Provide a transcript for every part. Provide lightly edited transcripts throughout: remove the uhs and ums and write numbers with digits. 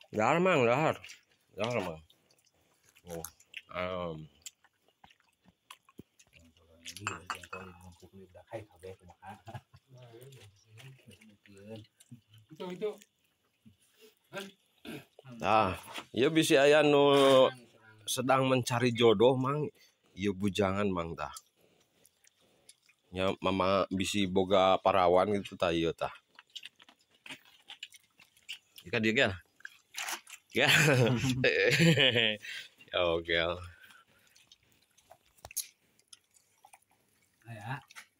Dahar mang, dahar. Dahar mang. Oh. Nah, iya bisi aya nu sedang mencari jodoh mang. Iya bujangan mang tah. Ya mama bisi boga parawan gitu tah ieu tah. Ika dia gel. Ya. Oke.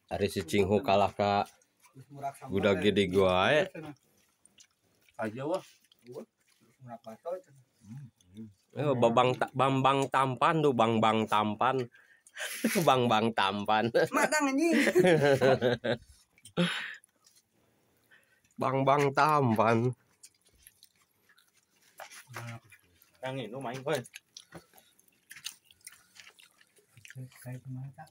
Ari si Cinghu kalah ka budak gede gua Aja wah. Bambang Tampan tuh Bang Tampan. Bang Tampan. Madang anjing. Bang Tampan. Yang ini main koy. Kayak kemana tak?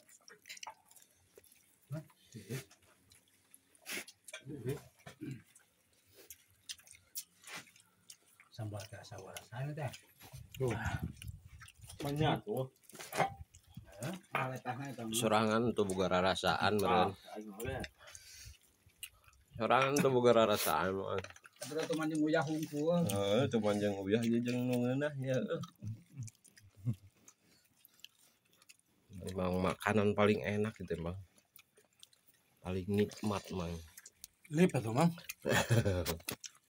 Sambal tak sawah rasanya teh. Tuh. Banyak tuh. Sorangan tuh boga rarasaan meureun. Sorangan tuh boga rarasaan mah. Tapi tuh manjing uyah hungkul. Heeh, tuh manjang uyah jeung nu ngeunah nya. Memang makanan paling enak gitu, Bang. Paling nikmat, Mang. Lip atuh, Mang.